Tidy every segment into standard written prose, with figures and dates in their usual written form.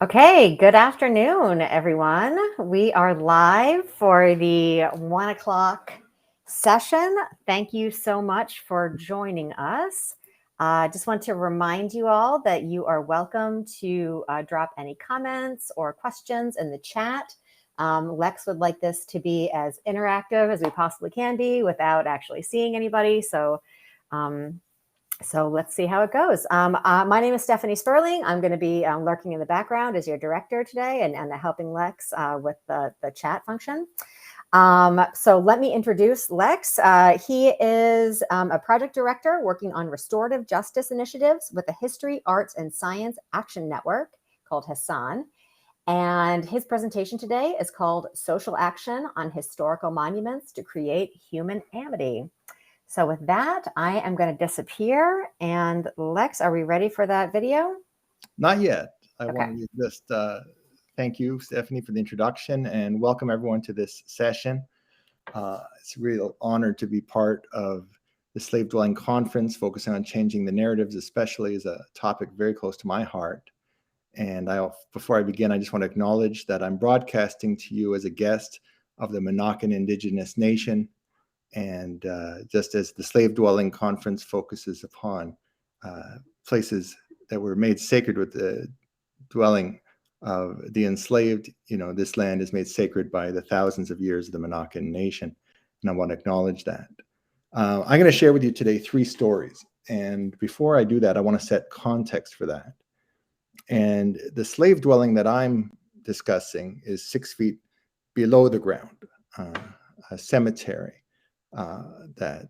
Okay, good afternoon, everyone. We are live for the 1 o'clock session. Thank you so much for joining us. I just want to remind you all that you are welcome to drop any comments or questions in the chat. Lex would like this to be as interactive as we possibly can be without actually seeing anybody. So let's see how it goes. My name is Stephanie Sperling. I'm going to be lurking in the background as your director today and helping Lex with the chat function. So let me introduce Lex. He is a project director working on restorative justice initiatives with the History, Arts, and Science Action Network called HASAN. And his presentation today is called Social Action on Historical Monuments to Create Human Amity. So with that, I am going to disappear. And Lex, are we ready for that video? Not yet. I want to just thank you, Stephanie, for the introduction and welcome everyone to this session. It's a real honor to be part of the Slave Dwelling Conference, focusing on changing the narratives, especially as a topic very close to my heart. And before I begin, I just want to acknowledge that I'm broadcasting to you as a guest of the Monacan Indigenous Nation. And just as the Slave Dwelling Conference focuses upon places that were made sacred with the dwelling of the enslaved, this land is made sacred by the thousands of years of the Monacan Nation. And I want to acknowledge that. I'm going to share with you today 3 stories. And before I do that, I want to set context for that. And the slave dwelling that I'm discussing is 6 feet below the ground, a cemetery that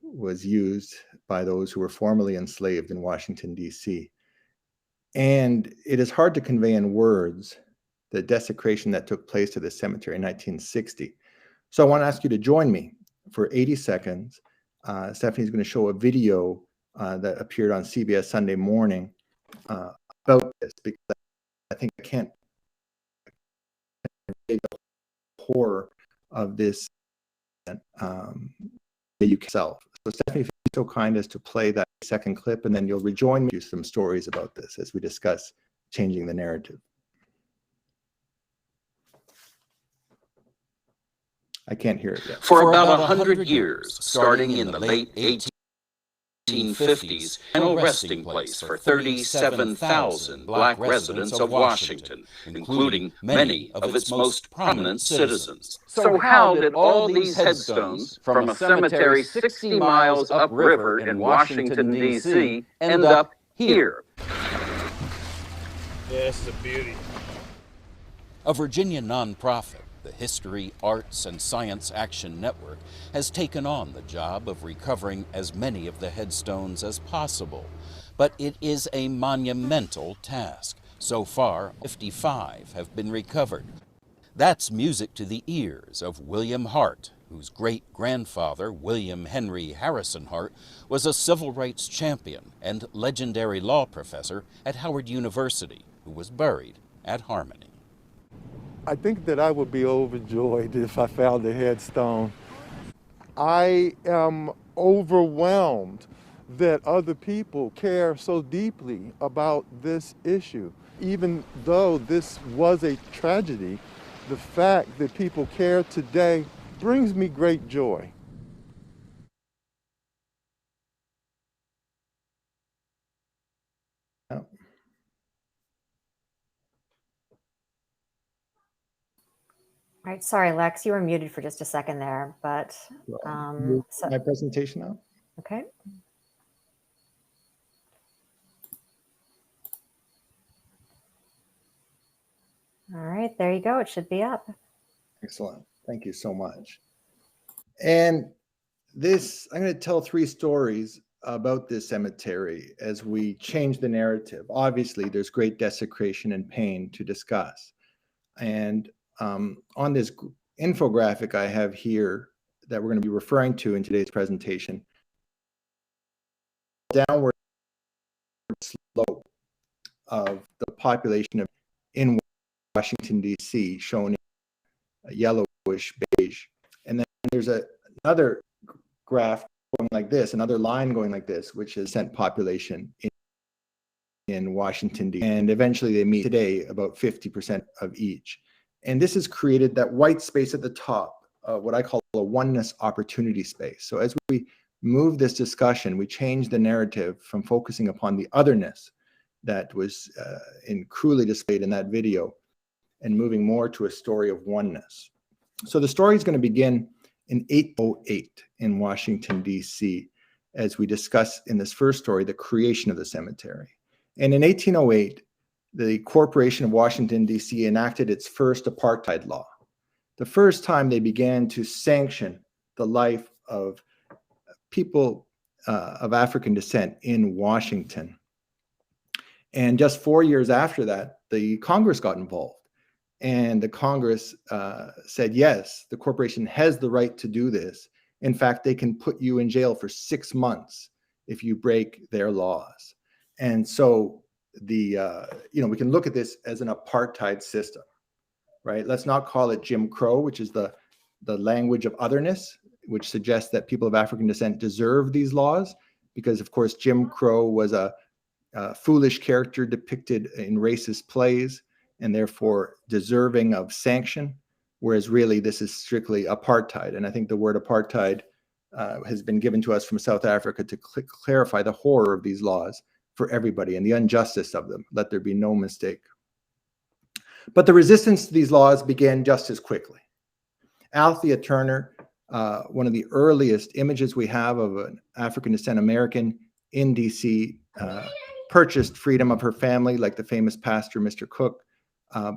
was used by those who were formerly enslaved in Washington, D.C. And it is hard to convey in words the desecration that took place to this cemetery in 1960. So I want to ask you to join me for 80 seconds. Stephanie's going to show a video that appeared on CBS Sunday Morning about this, because I think I can't convey the horror of this you yourself. So Stephanie, if you're so kind as to play that second clip, and then you'll rejoin me with some stories about this as we discuss changing the narrative. I can't hear it yet. For about 100 years, starting in the late 1850s, final resting place for 37,000 black residents of Washington, including many of its most prominent citizens. So how did all these headstones from a cemetery 60 miles upriver in Washington, D.C. end up here? Yeah, this is a beauty. A Virginia nonprofit, the History, Arts, and Science Action Network, has taken on the job of recovering as many of the headstones as possible. But it is a monumental task. So far, 55 have been recovered. That's music to the ears of William Hart, whose great-grandfather, William Henry Harrison Hart, was a civil rights champion and legendary law professor at Howard University, who was buried at Harmony. I think that I would be overjoyed if I found a headstone. I am overwhelmed that other people care so deeply about this issue. Even though this was a tragedy, the fact that people care today brings me great joy. All right, sorry, Lex, you were muted for just a second there, but my presentation now. Okay. All right, there you go. It should be up. Excellent. Thank you so much. And this, I'm going to tell 3 stories about this cemetery as we change the narrative. Obviously, there's great desecration and pain to discuss. And on this infographic I have here that we're going to be referring to in today's presentation, downward slope of the population in Washington, D.C., shown in yellowish beige. And then there's another graph going like this, another line going like this, which is population in in Washington, D.C. And eventually they meet today about 50% of each. And this has created that white space at the top, what I call a oneness opportunity space. So as we move this discussion, we change the narrative from focusing upon the otherness that was cruelly displayed in that video and moving more to a story of oneness. So the story is going to begin in 808 in Washington, D.C., as we discuss in this first story, the creation of the cemetery. And in 1808, the Corporation of Washington, D.C. enacted its first apartheid law, the first time they began to sanction the life of people of African descent in Washington. And just 4 years after that, the Congress got involved. And the Congress said, yes, the corporation has the right to do this. In fact, they can put you in jail for 6 months if you break their laws. And so we can look at this as an apartheid system, right? Let's not call it Jim Crow, which is the language of otherness, which suggests that people of African descent deserve these laws, because of course, Jim Crow was a foolish character depicted in racist plays and therefore deserving of sanction, whereas really this is strictly apartheid. And I think the word apartheid has been given to us from South Africa to clarify the horror of these laws for everybody and the injustice of them. Let there be no mistake. But the resistance to these laws began just as quickly. Althea Turner, one of the earliest images we have of an African descent American in DC, purchased freedom of her family, like the famous pastor, Mr. Cook,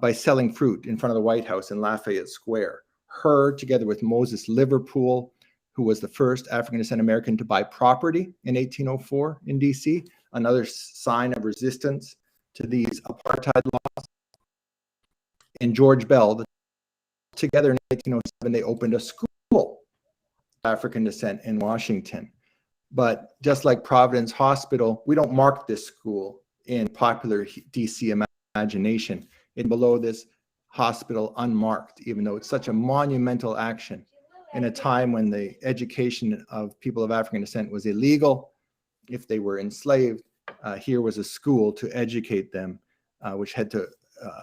by selling fruit in front of the White House in Lafayette Square. Her, together with Moses Liverpool, who was the first African descent American to buy property in 1804 in DC, another sign of resistance to these apartheid laws. And George Bell, together in 1807, they opened a school of African descent in Washington. But just like Providence Hospital, we don't mark this school in popular DC imagination. It's below this hospital unmarked, even though it's such a monumental action in a time when the education of people of African descent was illegal. If they were enslaved, here was a school to educate them, which had to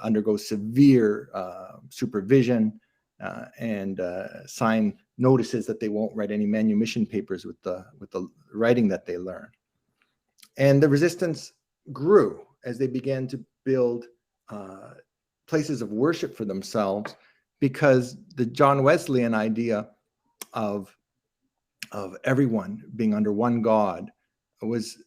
undergo severe supervision and sign notices that they won't write any manumission papers with the writing that they learn. And the resistance grew as they began to build places of worship for themselves, because the John Wesleyan idea of everyone being under one God was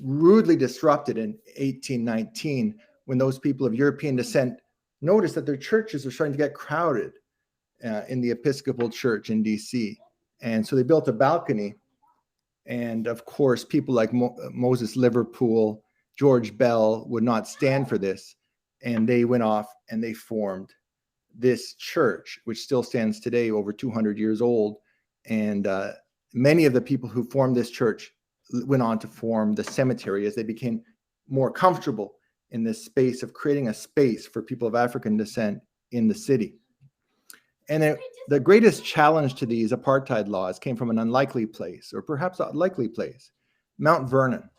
rudely disrupted in 1819 when those people of European descent noticed that their churches were starting to get crowded in the Episcopal Church in DC. And so they built a balcony. And of course, people like Moses Liverpool, George Bell would not stand for this. And they went off and they formed this church, which still stands today, over 200 years old. And many of the people who formed this church went on to form the cemetery as they became more comfortable in this space of creating a space for people of African descent in the city. And the greatest challenge to these apartheid laws came from an unlikely place, or perhaps a likely place, Mount Vernon.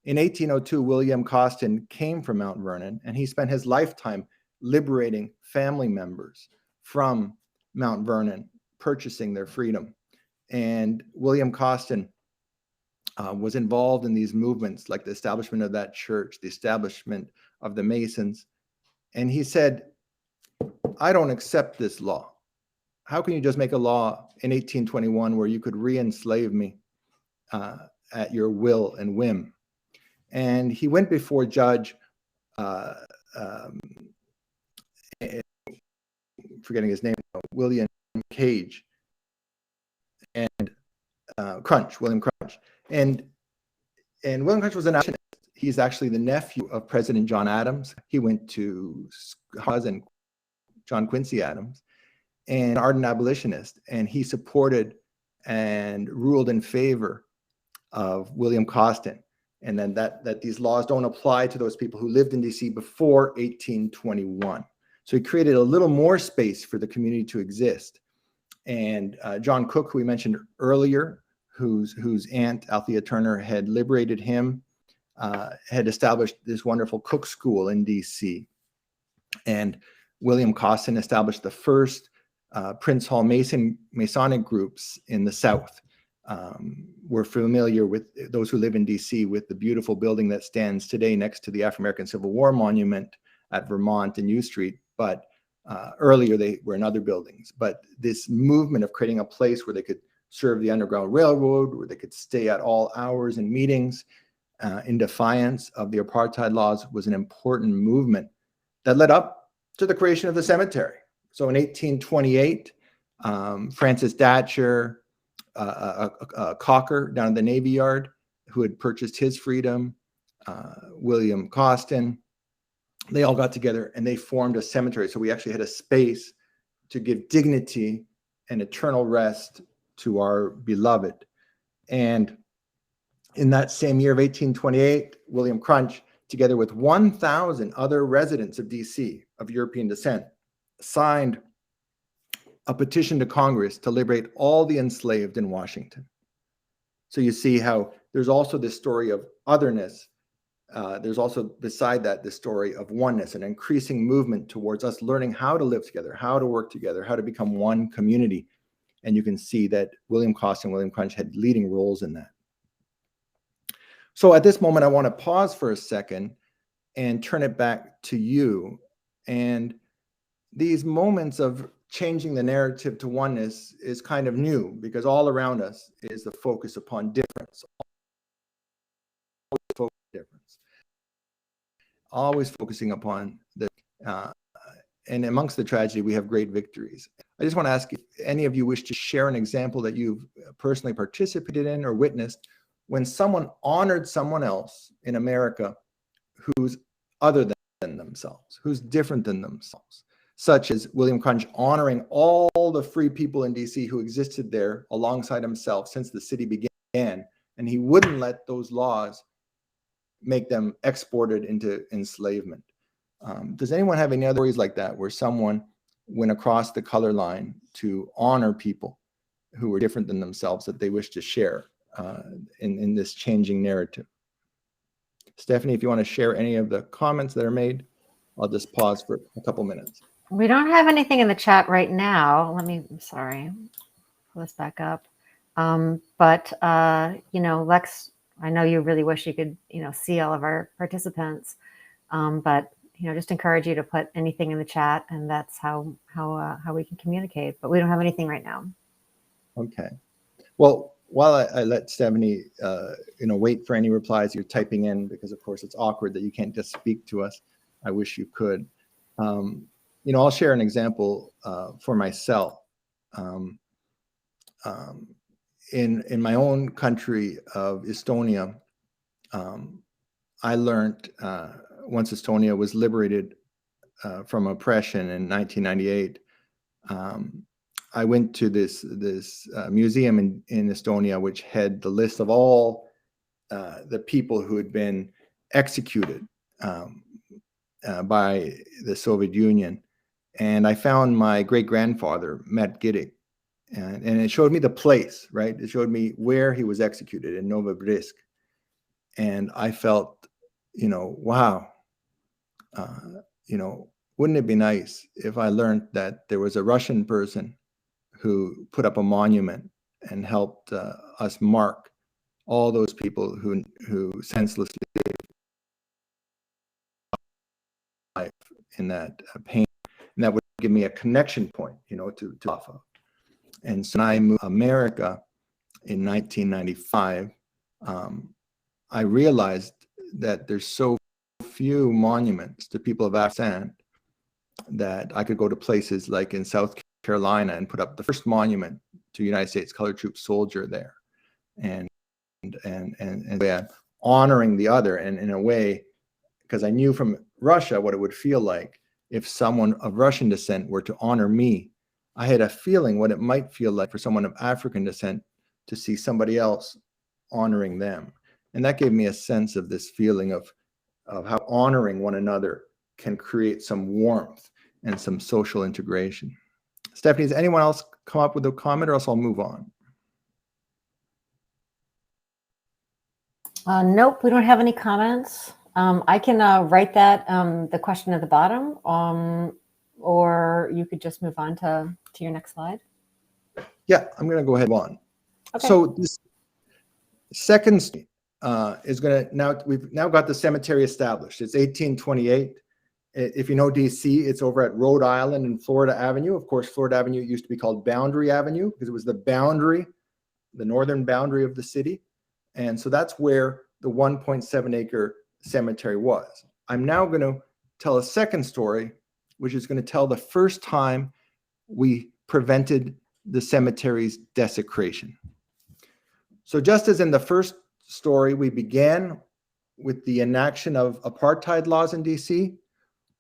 In 1802, William Costin came from Mount Vernon, and he spent his lifetime liberating family members from Mount Vernon, purchasing their freedom. And William Costin was involved in these movements, like the establishment of that church, the establishment of the Masons. And he said, I don't accept this law. How can you just make a law in 1821 where you could re-enslave me at your will and whim? And he went before Judge, forgetting his name, William Cage, and William Crunch. And William Crunch was an actionist. He's actually the nephew of President John Adams. He went to HASAN, John Quincy Adams, an ardent abolitionist, and he supported and ruled in favor of William Costin, and then that these laws don't apply to those people who lived in DC before 1821. So he created a little more space for the community to exist. And John Cook, who we mentioned earlier, whose aunt Althea Turner had liberated him, had established this wonderful cook school in DC. And William Costin established the first Prince Hall Masonic groups in the South. We're familiar with those who live in DC with the beautiful building that stands today next to the Afro-American Civil War Monument at Vermont and U Street. But earlier they were in other buildings. But this movement of creating a place where they could serve the Underground Railroad, where they could stay at all hours in meetings in defiance of the apartheid laws was an important movement that led up to the creation of the cemetery. So in 1828, Francis Datcher, a caulker down at the Navy Yard who had purchased his freedom, William Costin, they all got together and they formed a cemetery. So we actually had a space to give dignity and eternal rest to our beloved. And in that same year of 1828, William Crunch, together with 1,000 other residents of DC of European descent, signed a petition to Congress to liberate all the enslaved in Washington. So you see how there's also this story of otherness. There's also, beside that, the story of oneness, an increasing movement towards us learning how to live together, how to work together, how to become one community. And you can see that William Costin and William Crunch had leading roles in that. So at this moment, I want to pause for a second and turn it back to you. And these moments of changing the narrative to oneness is kind of new because all around us is the focus upon difference. Always focusing upon the, and amongst the tragedy, we have great victories. I just want to ask if any of you wish to share an example that you've personally participated in or witnessed when someone honored someone else in America who's other than themselves, who's different than themselves, such as William Crunch honoring all the free people in DC who existed there alongside himself since the city began, and he wouldn't let those laws make them exported into enslavement. Does anyone have any other stories like that where someone went across the color line to honor people who were different than themselves that they wish to share in this changing narrative? Stephanie, if you want to share any of the comments that are made, I'll just pause for a couple minutes. We don't have anything in the chat right now. I'm sorry, pull this back up. Lex, I know you really wish you could, see all of our participants, but just encourage you to put anything in the chat, and that's how we can communicate. But we don't have anything right now. Okay. Well, while I let Stephanie, wait for any replies you're typing in, because of course it's awkward that you can't just speak to us. I wish you could. I'll share an example for myself. In my own country of Estonia, I learned once Estonia was liberated from oppression in 1998, I went to this museum in Estonia, which had the list of all the people who had been executed by the Soviet Union. And I found my great-grandfather, Matt Giddick, and it showed me the place, right? It showed me where he was executed in Novosibirsk. And I felt, wow, wouldn't it be nice if I learned that there was a Russian person who put up a monument and helped us mark all those people who senselessly life in that pain, and that would give me a connection point, to off of. And so when I moved to America in 1995, I realized that there's so few monuments to people of HASAN that I could go to places like in South Carolina and put up the first monument to United States Colored Troops soldier there, and honoring the other, and in a way, because I knew from Russia what it would feel like if someone of Russian descent were to honor me. I had a feeling what it might feel like for someone of African descent to see somebody else honoring them. And that gave me a sense of this feeling of how honoring one another can create some warmth and some social integration. Stephanie, does anyone else come up with a comment, or else I'll move on? Nope, we don't have any comments. I can write that, the question at the bottom, or you could just move on to your next slide. Yeah, I'm going to go ahead on. Okay. So this second is going to, we've now got the cemetery established. It's 1828. If you know DC, it's over at Rhode Island and Florida Avenue. Of course, Florida Avenue used to be called Boundary Avenue because it was the boundary, the northern boundary of the city. And so that's where the 1.7 acre cemetery was. I'm now going to tell a second story, which is going to tell the first time we prevented the cemetery's desecration. So just as in the first story, we began with the enaction of apartheid laws in DC,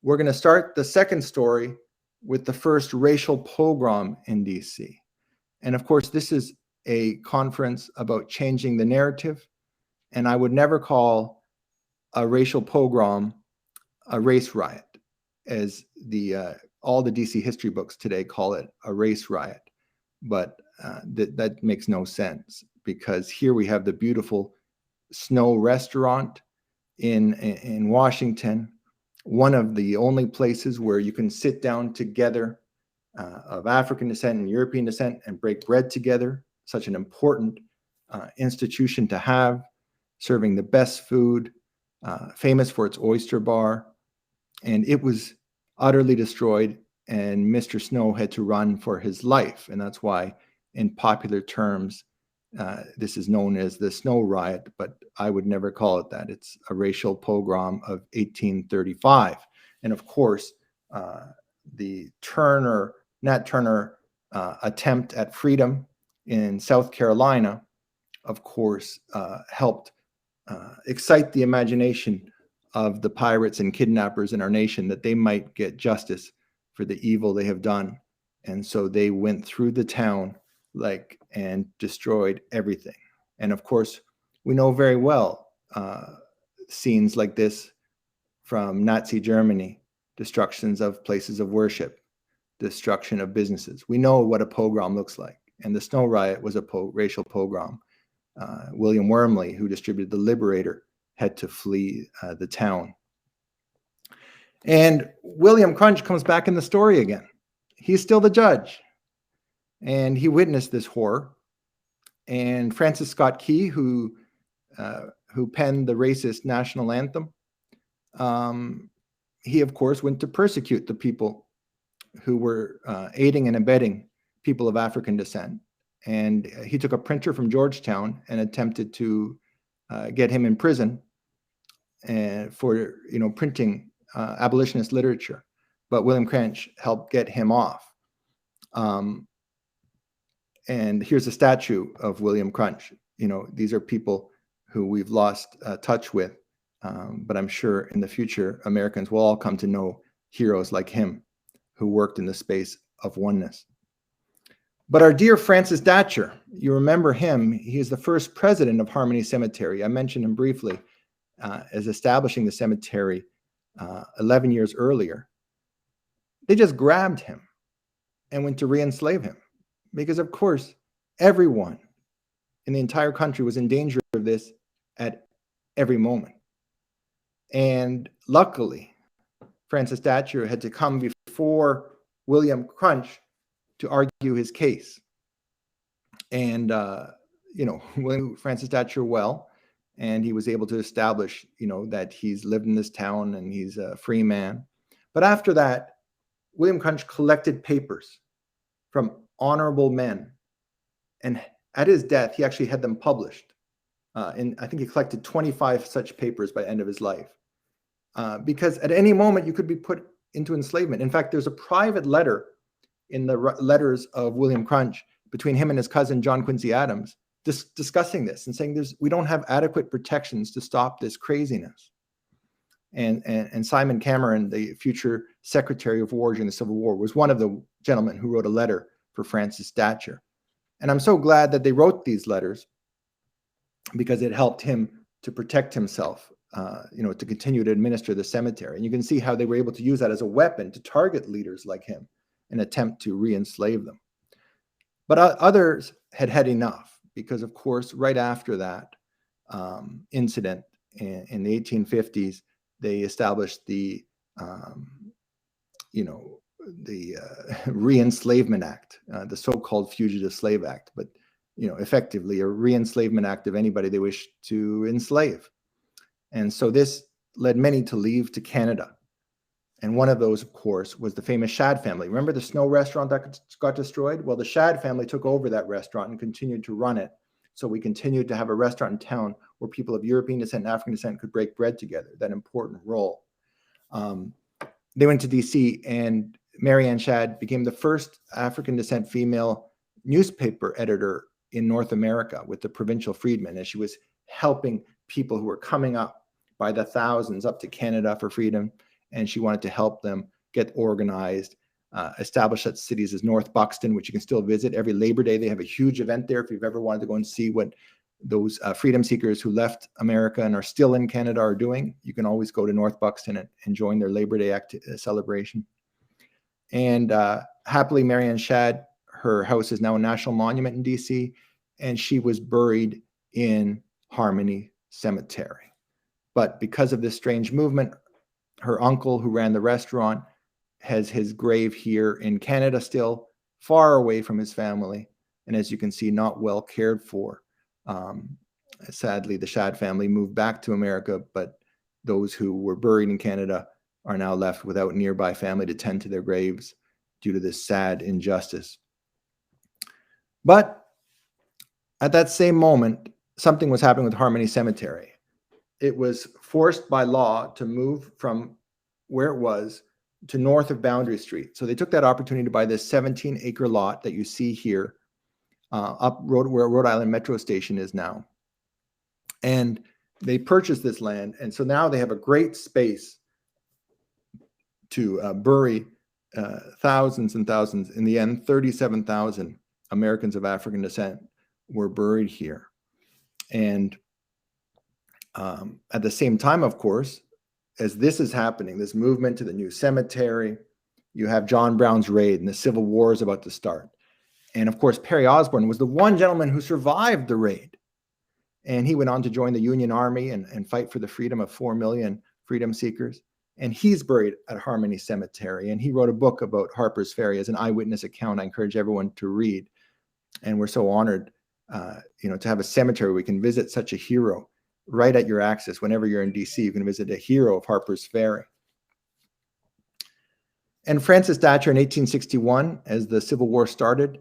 we're going to start the second story with the first racial pogrom in DC. And of course, this is a conference about changing the narrative. And I would never call a racial pogrom a race riot, as all the DC history books today call it a race riot. But that makes no sense, because here we have the beautiful Snow restaurant in Washington, one of the only places where you can sit down together of African descent and European descent and break bread together. Such an important institution to have, serving the best food, famous for its oyster bar. And it was utterly destroyed, and Mr. Snow had to run for his life. And that's why, in popular terms, this is known as the Snow Riot, but I would never call it that. It's a racial pogrom of 1835. And of course, the Nat Turner attempt at freedom in South Carolina, of course, helped excite the imagination of the pirates and kidnappers in our nation, that they might get justice for the evil they have done. And so they went through the town and destroyed everything. And of course, we know very well scenes like this from Nazi Germany, destructions of places of worship, destruction of businesses. We know what a pogrom looks like. And the Snow Riot was a racial pogrom. William Wormley, who distributed the Liberator, had to flee the town. And William Crunch comes back in the story again. He's still the judge. And he witnessed this horror. And Francis Scott Key, who penned the racist national anthem, he, of course, went to persecute the people who were aiding and abetting people of African descent. And he took a printer from Georgetown and attempted to get him in prison for printing abolitionist literature. But William Crunch helped get him off. And here's a statue of William Crunch. These are people who we've lost touch with, but I'm sure in the future, Americans will all come to know heroes like him who worked in the space of oneness. But our dear Francis Datcher, you remember him. He is the first president of Harmony Cemetery. I mentioned him briefly as establishing the cemetery 11 years earlier. They just grabbed him and went to re-enslave him. Because, of course, everyone in the entire country was in danger of this at every moment. And luckily, Francis Datcher had to come before William Crunch to argue his case. And, William Francis Datcher well, and he was able to establish, that he's lived in this town and he's a free man. But after that, William Crunch collected papers from honorable men, and at his death he actually had them published, and I think he collected 25 such papers by the end of his life, because at any moment you could be put into enslavement. In fact, there's a private letter in the letters of William Crunch between him and his cousin John Quincy Adams discussing this and saying we don't have adequate protections to stop this craziness. And Simon Cameron, the future Secretary of War during the Civil War, was one of the gentlemen who wrote a letter for Francis Datcher. And I'm so glad that they wrote these letters, because it helped him to protect himself, to continue to administer the cemetery. And you can see how they were able to use that as a weapon to target leaders like him and attempt to re-enslave them. But others had had enough, because, of course, right after that, incident in the 1850s, they established the Re-Enslavement Act, the so-called Fugitive Slave Act, but effectively a re-enslavement act of anybody they wish to enslave. And so this led many to leave to Canada. And one of those, of course, was the famous Shad family. Remember the Snow restaurant that got destroyed? Well, the Shad family took over that restaurant and continued to run it. So we continued to have a restaurant in town where people of European descent and African descent could break bread together, that important role. They went to DC, and Mary Ann Shad became the first African descent female newspaper editor in North America with the Provincial Freedmen, as she was helping people who were coming up by the thousands up to Canada for freedom. And she wanted to help them get organized, establish such cities as North Buxton, which you can still visit. Every Labor Day, they have a huge event there. If you've ever wanted to go and see what those freedom seekers who left America and are still in Canada are doing, you can always go to North Buxton and join their Labor Day celebration. And happily, Mary Ann Shad, her house is now a national monument in DC, and she was buried in Harmony Cemetery. But because of this strange movement, her uncle, who ran the restaurant, has his grave here in Canada still, far away from his family. And as you can see, not well cared for. Sadly, the Shad family moved back to America, but those who were buried in Canada are now left without nearby family to tend to their graves due to this sad injustice. But at that same moment, something was happening with Harmony Cemetery. It was forced by law to move from where it was to north of Boundary Street. So they took that opportunity to buy this 17-acre lot that you see here up road where Rhode Island Metro Station is now. And they purchased this land. And so now they have a great space to bury thousands and thousands. In the end, 37,000 Americans of African descent were buried here. And at the same time, of course, as this is happening, this movement to the new cemetery, you have John Brown's raid and the Civil War is about to start. And of course, Perry Osborne was the one gentleman who survived the raid. And he went on to join the Union Army and fight for the freedom of 4 million freedom seekers. And he's buried at Harmony Cemetery. And he wrote a book about Harper's Ferry as an eyewitness account I encourage everyone to read. And we're so honored, to have a cemetery where we can visit such a hero right at your access. Whenever you're in DC, you can visit a hero of Harper's Ferry. And Francis Datcher in 1861, as the Civil War started,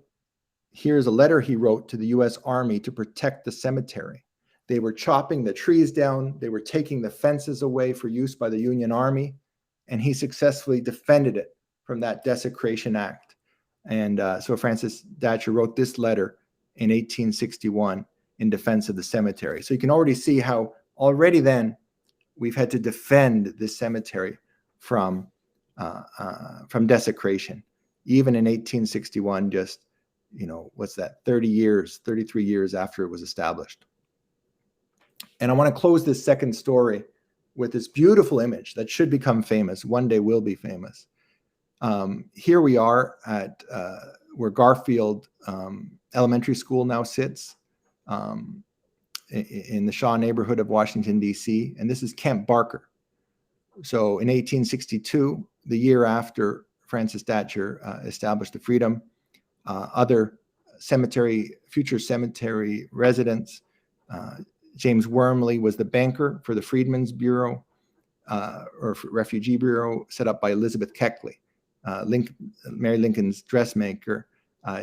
here's a letter he wrote to the U.S. Army to protect the cemetery. They were chopping the trees down. They were taking the fences away for use by the Union Army. And he successfully defended it from that desecration act. And so Francis Datcher wrote this letter in 1861 in defense of the cemetery. So you can already see how already then we've had to defend this cemetery from desecration. Even in 1861, just, what's that, 33 years after it was established. And I want to close this second story with this beautiful image that should become famous, one day will be famous. Here we are at where Garfield Elementary School now sits, in the Shaw neighborhood of Washington, D.C. And this is Camp Barker. So in 1862, the year after Francis Datcher established the freedom, other future cemetery residents, James Wormley was the banker for the Freedmen's Bureau, or Refugee Bureau, set up by Elizabeth Keckley, Mary Lincoln's dressmaker.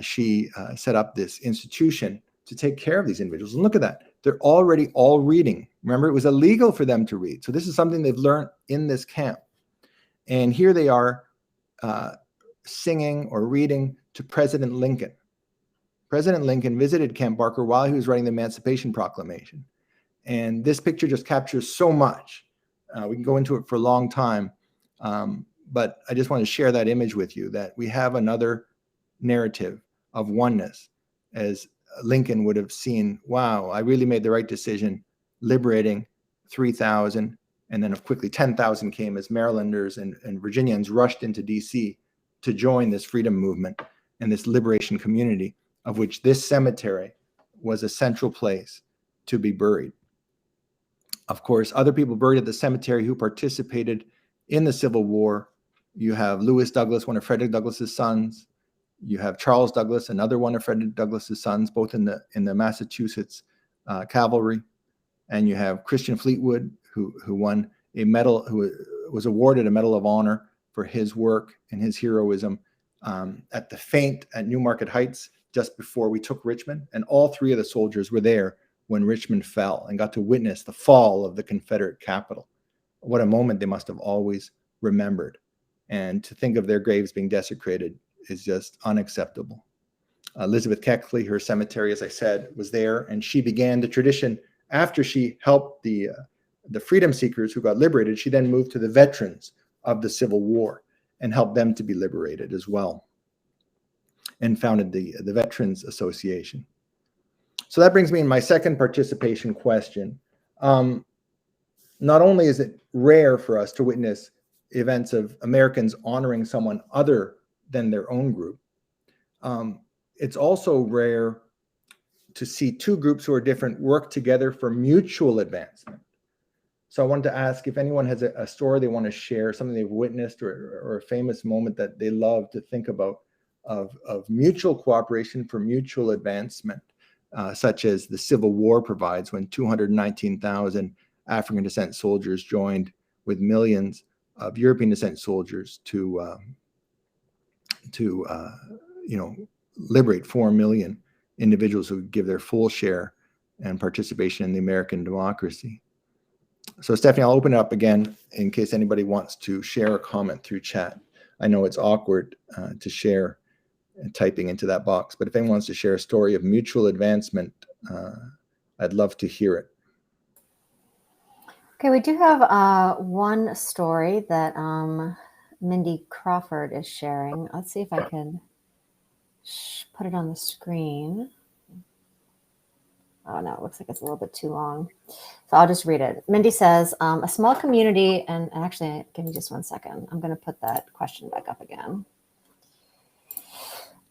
She set up this institution to take care of these individuals. And look at that. They're already all reading. Remember, it was illegal for them to read. So this is something they've learned in this camp. And here they are singing or reading to President Lincoln. President Lincoln visited Camp Barker while he was writing the Emancipation Proclamation. And this picture just captures so much. We can go into it for a long time. But I just want to share that image with you, that we have another narrative of oneness, as Lincoln would have seen, wow, I really made the right decision liberating 3,000. And then quickly 10,000 came as Marylanders and Virginians rushed into DC to join this freedom movement and this liberation community, of which this cemetery was a central place to be buried. Of course, other people buried at the cemetery who participated in the Civil War. You have Lewis Douglas, one of Frederick Douglass's sons. You have Charles Douglas, another one of Frederick Douglass's sons, both in the Massachusetts cavalry. And you have Christian Fleetwood, who won a medal, who was awarded a Medal of Honor for his work and his heroism at the feint at Newmarket Heights just before we took Richmond. And all three of the soldiers were there when Richmond fell and got to witness the fall of the Confederate capital. What a moment they must have always remembered. And to think of their graves being desecrated is just unacceptable. Elizabeth Keckley, her cemetery, as I said, was there, and she began the tradition after she helped the freedom seekers who got liberated. She then moved to the veterans of the Civil War and helped them to be liberated as well, and founded the Veterans Association. So that brings me in my second participation question. Not only is it rare for us to witness events of Americans honoring someone other than their own group, it's also rare to see two groups who are different work together for mutual advancement. So I wanted to ask if anyone has a story they want to share, something they've witnessed, or a famous moment that they love to think about of mutual cooperation for mutual advancement, such as the Civil War provides, when 219,000 African descent soldiers joined with millions of European descent soldiers to liberate 4 million individuals who would give their full share and participation in the American democracy. So Stephanie, I'll open it up again in case anybody wants to share a comment through chat. I know it's awkward to share typing into that box, but if anyone wants to share a story of mutual advancement, I'd love to hear it. Okay, we do have one story that Mindy Crawford is sharing. Let's see if I can put it on the screen. Oh no, it looks like it's a little bit too long. So I'll just read it. Mindy says, a small community, and actually, give me just 1 second. I'm going to put that question back up again.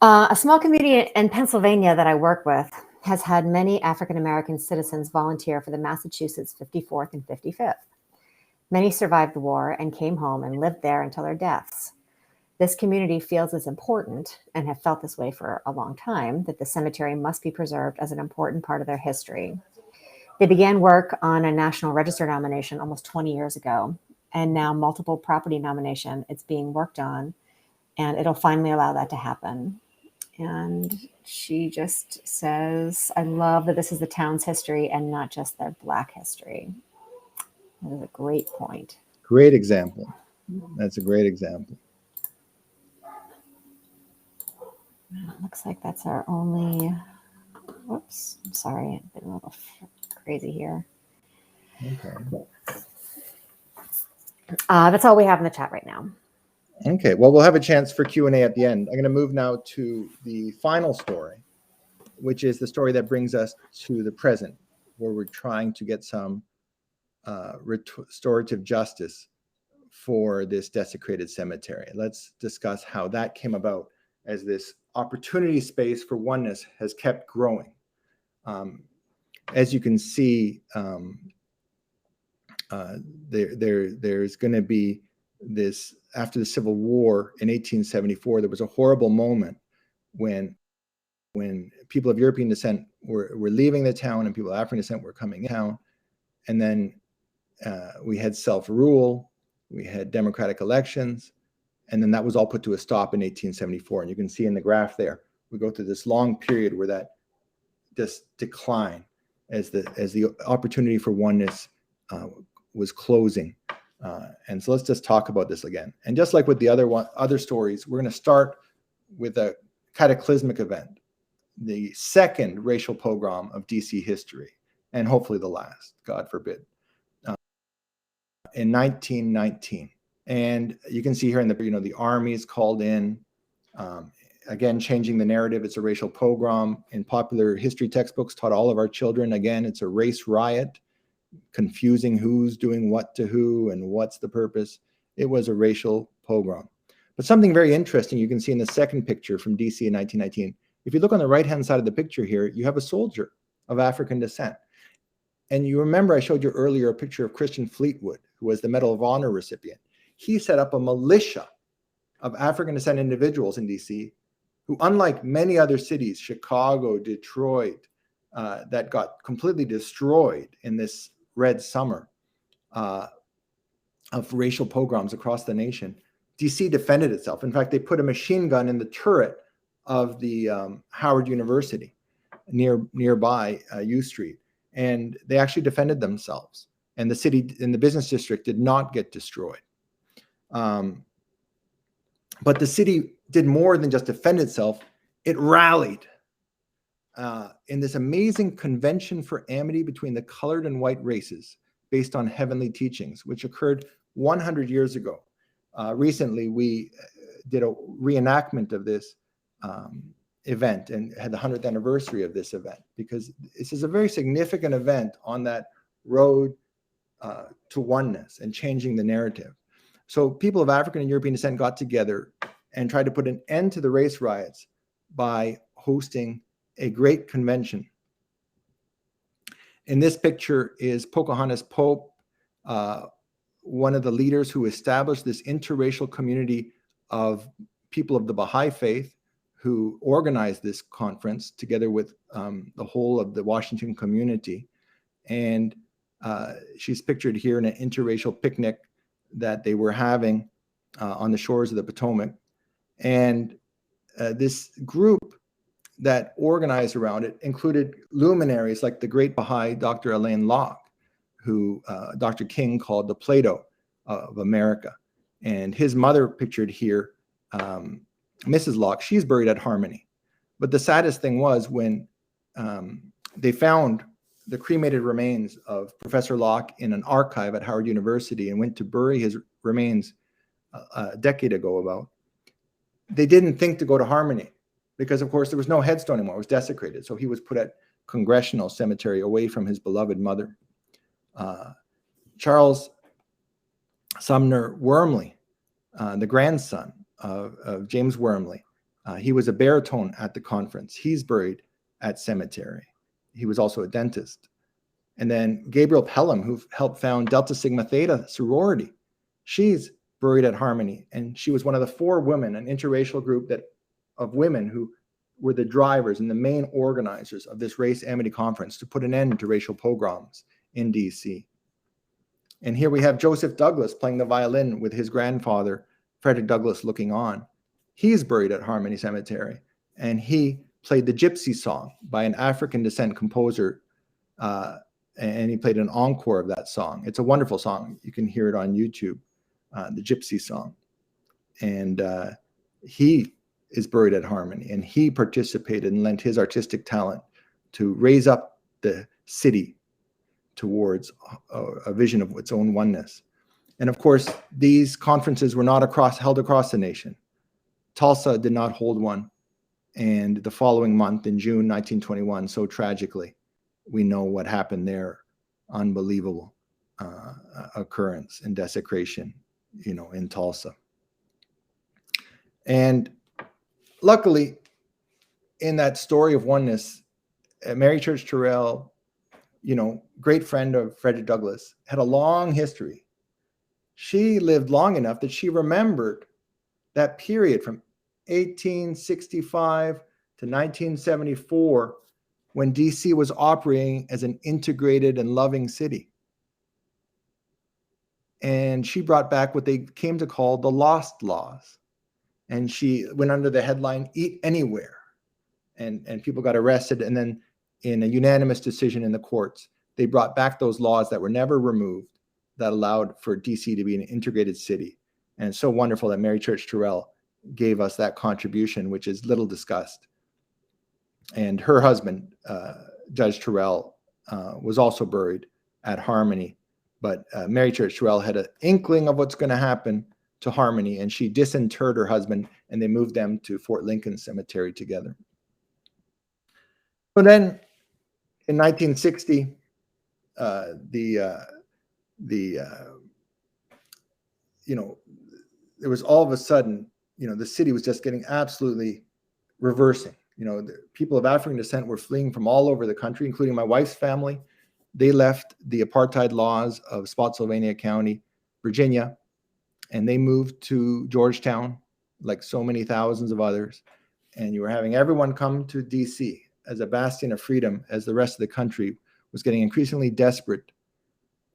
A small community in Pennsylvania that I work with has had many African-American citizens volunteer for the Massachusetts 54th and 55th. Many survived the war and came home and lived there until their deaths. This community feels it's important, and have felt this way for a long time, that the cemetery must be preserved as an important part of their history. They began work on a National Register nomination almost 20 years ago, and now multiple property nomination. It's being worked on, and it'll finally allow that to happen. And she just says, I love that this is the town's history and not just their Black history. That is a great point. Great example. That's a great example. It looks like that's our only, whoops, I'm sorry, I've been a little crazy here. Okay. That's all we have in the chat right now. Okay, well, we'll have a chance for Q&A at the end. I'm going to move now to the final story, which is the story that brings us to the present, where we're trying to get some restorative justice for this desecrated cemetery. Let's discuss how that came about as this opportunity space for oneness has kept growing. As you can see, there's going to be this, after the Civil War in 1874, there was a horrible moment when people of European descent were leaving the town and people of African descent were coming in town. And then we had self-rule, we had democratic elections, and then that was all put to a stop in 1874. And you can see in the graph there, we go through this long period where that just decline as the opportunity for oneness was closing. And so let's just talk about this again. And just like with the other stories, we're going to start with a cataclysmic event, the second racial pogrom of DC history, and hopefully the last, God forbid, in 1919. And you can see here in the army is called in, again, changing the narrative. It's a racial pogrom. In popular history textbooks taught all of our children, again, it's a race riot, confusing who's doing what to who and what's the purpose. It was a racial pogrom. But something very interesting you can see in the second picture from DC in 1919. If you look on the right-hand side of the picture here, you have a soldier of African descent. And you remember I showed you earlier a picture of Christian Fleetwood, who was the Medal of Honor recipient. He set up a militia of African descent individuals in DC who, unlike many other cities, Chicago, Detroit, that got completely destroyed in this red summer of racial pogroms across the nation, DC defended itself. In fact, they put a machine gun in the turret of the Howard University nearby U Street, and they actually defended themselves. And the city and the business district did not get destroyed. But the city did more than just defend itself. It rallied in this amazing convention for amity between the colored and white races based on heavenly teachings, which occurred 100 years ago. Recently, we did a reenactment of this event and had the 100th anniversary of this event, because this is a very significant event on that road to oneness and changing the narrative. So people of African and European descent got together and tried to put an end to the race riots by hosting a great convention. In this picture is Pocahontas Pope, one of the leaders who established this interracial community of people of the Baha'i faith, who organized this conference together with the whole of the Washington community. And she's pictured here in an interracial picnic that they were having on the shores of the Potomac. And this group that organized around it included luminaries like the great Baha'i Dr. Alain Locke, who Dr. King called the Plato of America. And his mother, pictured here, Mrs. Locke, she's buried at Harmony. But the saddest thing was when they found the cremated remains of Professor Locke in an archive at Howard University and went to bury his remains a decade ago about, they didn't think to go to Harmony because, of course, there was no headstone anymore. It was desecrated. So he was put at Congressional Cemetery away from his beloved mother. Charles Sumner Wormley, the grandson of James Wormley, he was a baritone at the conference. He's buried at Cemetery. He was also a dentist. And then Gabriel Pelham, who helped found Delta Sigma Theta sorority, she's buried at Harmony. And she was one of the 4 women, an interracial group of women who were the drivers and the main organizers of this Race Amity Conference to put an end to racial pogroms in DC. And here we have Joseph Douglas playing the violin with his grandfather, Frederick Douglass, looking on. He's buried at Harmony Cemetery, and he played the Gypsy Song by an African descent composer, and he played an encore of that song. It's a wonderful song. You can hear it on YouTube, the Gypsy Song. And he is buried at Harmony, and he participated and lent his artistic talent to raise up the city towards a vision of its own oneness. And of course, these conferences were not held across the nation. Tulsa did not hold one. And the following month, in June 1921, so tragically, we know what happened there. Unbelievable occurrence and desecration, in Tulsa. And luckily, in that story of oneness, Mary Church Terrell, great friend of Frederick Douglass, had a long history. She lived long enough that she remembered that period from 1865 to 1974 when DC was operating as an integrated and loving city. And she brought back what they came to call the lost laws. And she went under the headline, Eat Anywhere. And people got arrested. And then in a unanimous decision in the courts, they brought back those laws that were never removed that allowed for DC to be an integrated city. And it's so wonderful that Mary Church Terrell gave us that contribution, which is little discussed. And her husband, Judge Terrell, was also buried at Harmony. But Mary Church Terrell had an inkling of what's going to happen to Harmony, and she disinterred her husband, and they moved them to Fort Lincoln Cemetery together. So then, in 1960, there was all of a sudden, the city was just getting absolutely reversing. The people of African descent were fleeing from all over the country, including my wife's family. They left the apartheid laws of Spotsylvania County, Virginia, and they moved to Georgetown, like so many thousands of others. And you were having everyone come to DC as a bastion of freedom, as the rest of the country was getting increasingly desperate,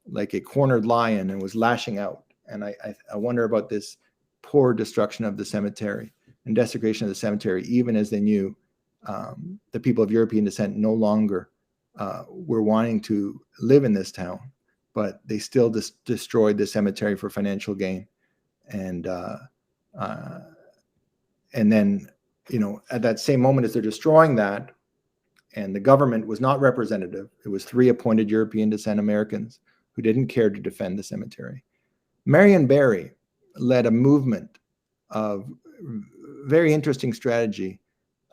like a cornered lion, and was lashing out. And I wonder about this poor destruction of the cemetery and desecration of the cemetery, even as they knew the people of European descent no longer were wanting to live in this town, but they still destroyed the cemetery for financial gain. And then, you know, at that same moment as they're destroying that, and the government was not representative, it was 3 appointed European descent Americans who didn't care to defend the cemetery. Marion Barry led a movement of very interesting strategy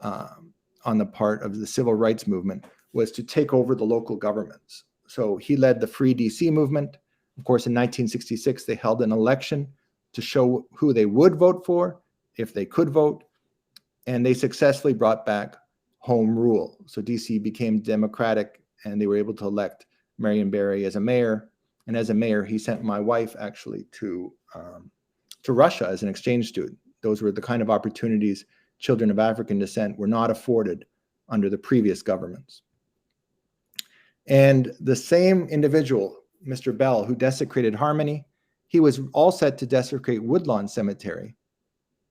on the part of the civil rights movement, was to take over the local governments. So he led the Free DC movement. Of course, in 1966, they held an election to show who they would vote for, if they could vote, and they successfully brought back home rule. So DC became democratic, and they were able to elect Marion Barry as a mayor. And as a mayor, he sent my wife actually to Russia as an exchange student. Those were the kind of opportunities children of African descent were not afforded under the previous governments. And the same individual, Mr. Bell, who desecrated Harmony, he was all set to desecrate Woodlawn Cemetery.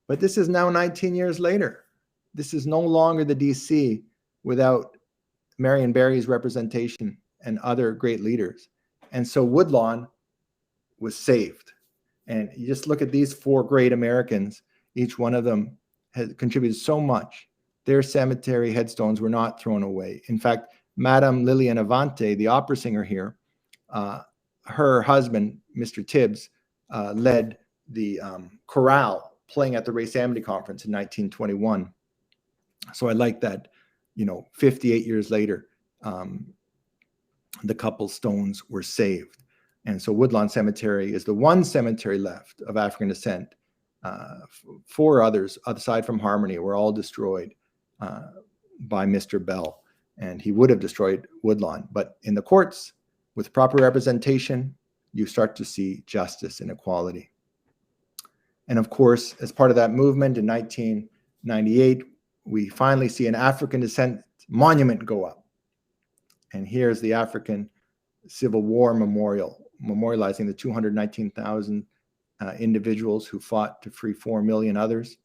But this is now 19 years later. This is no longer the DC without Marion Barry's representation and other great leaders. And so Woodlawn was saved. And you just look at these 4 great Americans, each one of them has contributed so much. Their cemetery headstones were not thrown away. In fact, Madame Lillian Avante, the opera singer here, her husband, Mr. Tibbs, led the chorale playing at the Race Amity Conference in 1921. So I like that, you know, 58 years later, the couple's stones were saved. And so Woodlawn Cemetery is the one cemetery left of African descent. 4 others, aside from Harmony, were all destroyed by Mr. Bell. And he would have destroyed Woodlawn. But in the courts, with proper representation, you start to see justice and equality. And of course, as part of that movement in 1998, we finally see an African descent monument go up. And here's the African Civil War Memorial, memorializing the 219,000 individuals who fought to free 4 million others.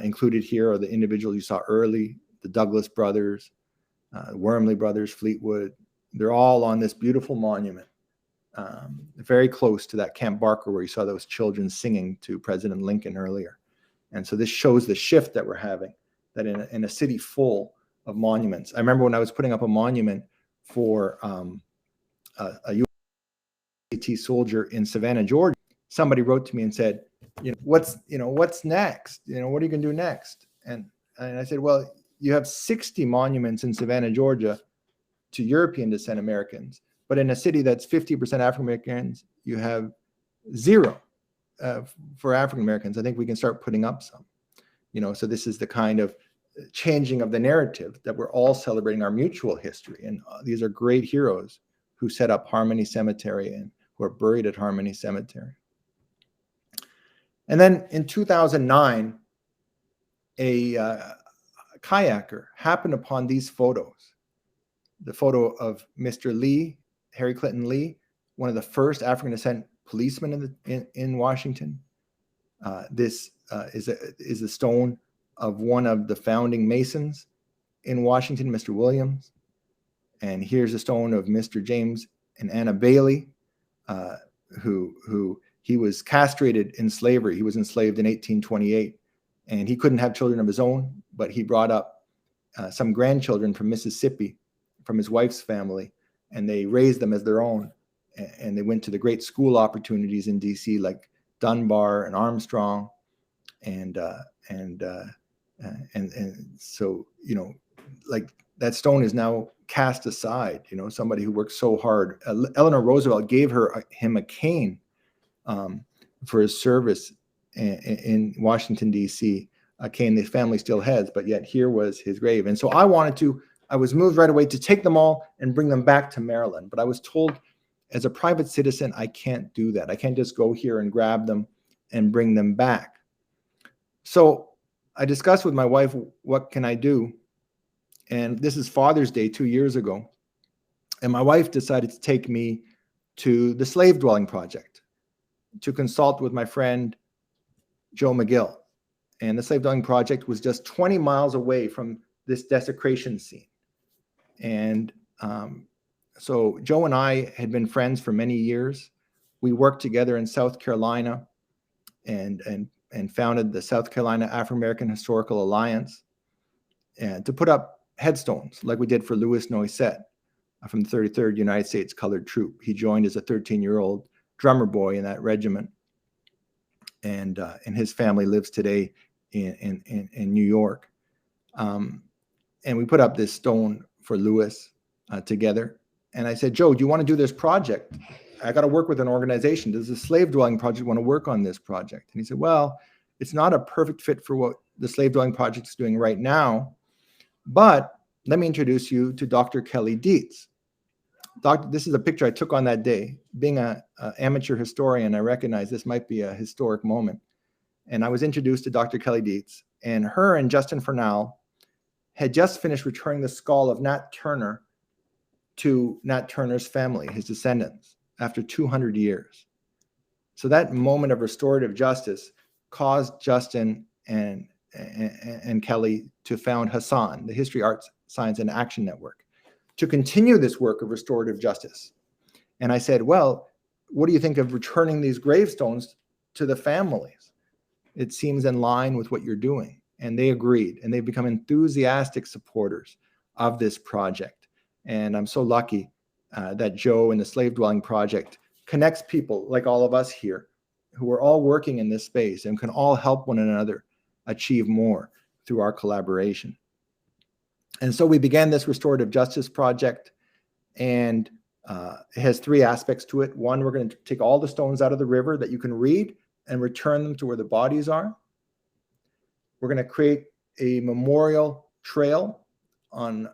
Included here are the individuals you saw early, the Douglas brothers, Wormley brothers, Fleetwood. They're all on this beautiful monument, very close to that Camp Barker where you saw those children singing to President Lincoln earlier. And so this shows the shift that we're having, that in a city full of monuments. I remember when I was putting up a monument for a USAT soldier in Savannah, Georgia, somebody wrote to me and said, what's next? What are you going to do next? And I said, well, you have 60 monuments in Savannah, Georgia to European descent Americans, but in a city that's 50% African Americans, you have 0 for African Americans. I think we can start putting up some, so this is the kind of changing of the narrative that we're all celebrating our mutual history. And these are great heroes who set up Harmony Cemetery and who are buried at Harmony Cemetery. And then in 2009, a kayaker happened upon these photos. The photo of Mr. Lee, Harry Clinton Lee, one of the first African descent policemen in Washington. This is a stone of one of the founding Masons in Washington, Mr. Williams. And here's a stone of Mr. James and Anna Bailey, who he was castrated in slavery. He was enslaved in 1828, and he couldn't have children of his own, but he brought up some grandchildren from Mississippi, from his wife's family, and they raised them as their own. And they went to the great school opportunities in DC, like Dunbar and Armstrong, and so like that stone is now cast aside. Somebody who worked so hard. Eleanor Roosevelt gave him a cane for his service in Washington D.C. A cane the family still has, but yet here was his grave. And so I wanted to I was moved right away to take them all and bring them back to Maryland. But I was told as a private citizen, I can't do that. I can't just go here and grab them and bring them back. So I discussed with my wife, what can I do? And this is Father's Day 2 years ago. And my wife decided to take me to the Slave Dwelling Project to consult with my friend, Joe McGill. And the Slave Dwelling Project was just 20 miles away from this desecration scene. And so Joe and I had been friends for many years. We worked together in South Carolina and founded the South Carolina Afro-American Historical Alliance and to put up headstones like we did for Louis Noisette from the 33rd United States Colored Troop. He joined as a 13-year-old drummer boy in that regiment. And his family lives today in New York. And we put up this stone for Louis together. And I said, Joe, do you want to do this project? I got to work with an organization. Does the Slave Dwelling Project want to work on this project? And he said, well, it's not a perfect fit for what the Slave Dwelling Project is doing right now, but let me introduce you to Dr. Kelly Dietz. This is a picture I took on that day. Being an amateur historian, I recognize this might be a historic moment. And I was introduced to Dr. Kelly Dietz, and her and Justin Fernal had just finished returning the skull of Nat Turner to Nat Turner's family, his descendants, after 200 years. So that moment of restorative justice caused Justin and Kelly to found HASAN, the History, Arts, Science, and Action Network, to continue this work of restorative justice. And I said, well, what do you think of returning these gravestones to the families? It seems in line with what you're doing. And they agreed, and they've become enthusiastic supporters of this project. And I'm so lucky that Joe and the Slave Dwelling Project connects people like all of us here who are all working in this space and can all help one another achieve more through our collaboration. And so we began this restorative justice project, and it has three aspects to it. One, we're going to take all the stones out of the river that you can read and return them to where the bodies are. We're going to create a memorial trail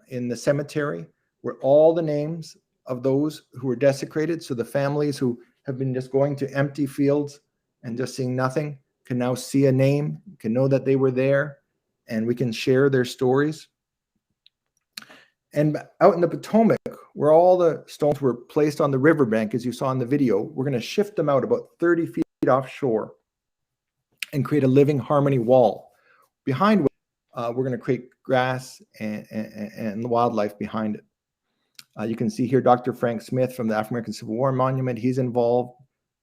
in the cemetery where all the names of those who were desecrated, so the families who have been just going to empty fields and just seeing nothing, can now see a name, can know that they were there, and we can share their stories. And out in the Potomac, where all the stones were placed on the riverbank, as you saw in the video, we're going to shift them out about 30 feet offshore and create a living harmony wall, behind which we're going to create grass and wildlife behind it. You can see here Dr. Frank Smith from the African-American Civil War Monument. He's involved.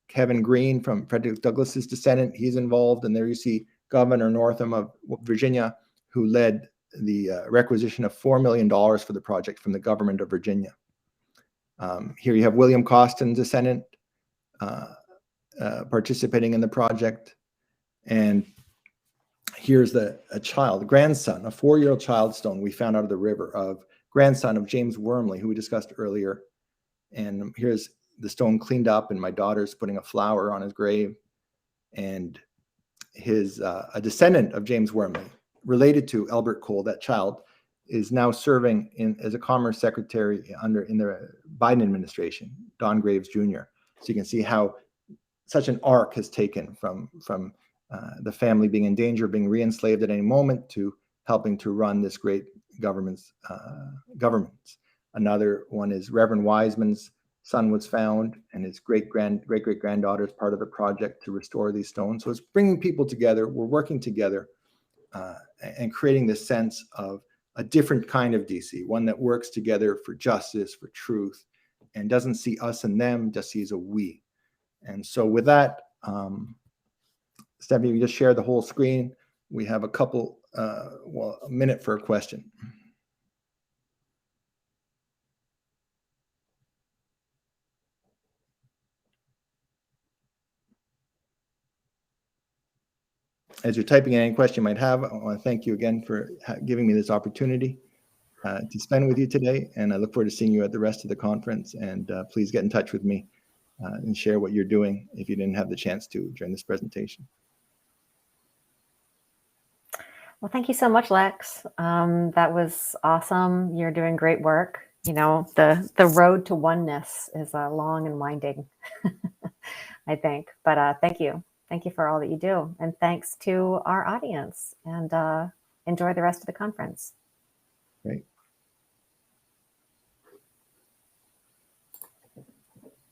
Kevin Green from Frederick Douglass's descendant, he's involved. And there you see Governor Northam of Virginia, who led the requisition of $4 million for the project from the government of Virginia. Here you have William Costin's descendant participating in the project. And here's a grandson, a 4-year-old child stone we found out of the river, grandson of James Wormley, who we discussed earlier. And here's the stone cleaned up, and my daughter's putting a flower on his grave. And a descendant of James Wormley, related to Elbert Cole, that child, is now serving as a Commerce Secretary in the Biden administration, Don Graves Jr. So you can see how such an arc has taken from the family being in danger of being re-enslaved at any moment to helping to run this great governments. Another one is Reverend Wiseman's son was found, and his great-great-granddaughter is part of the project to restore these stones. So it's bringing people together. We're working together and creating this sense of a different kind of DC, one that works together for justice, for truth, and doesn't see us and them, just sees a we. And so with that, Stephanie, we just share the whole screen. We have a minute for a question. As you're typing in any question you might have, I want to thank you again for giving me this opportunity to spend with you today. And I look forward to seeing you at the rest of the conference. And please get in touch with me and share what you're doing if you didn't have the chance to during this presentation. Well, thank you so much, Lex. That was awesome. You're doing great work. You know, the road to oneness is long and winding, I think. But thank you. Thank you for all that you do. And thanks to our audience. And enjoy the rest of the conference. Great.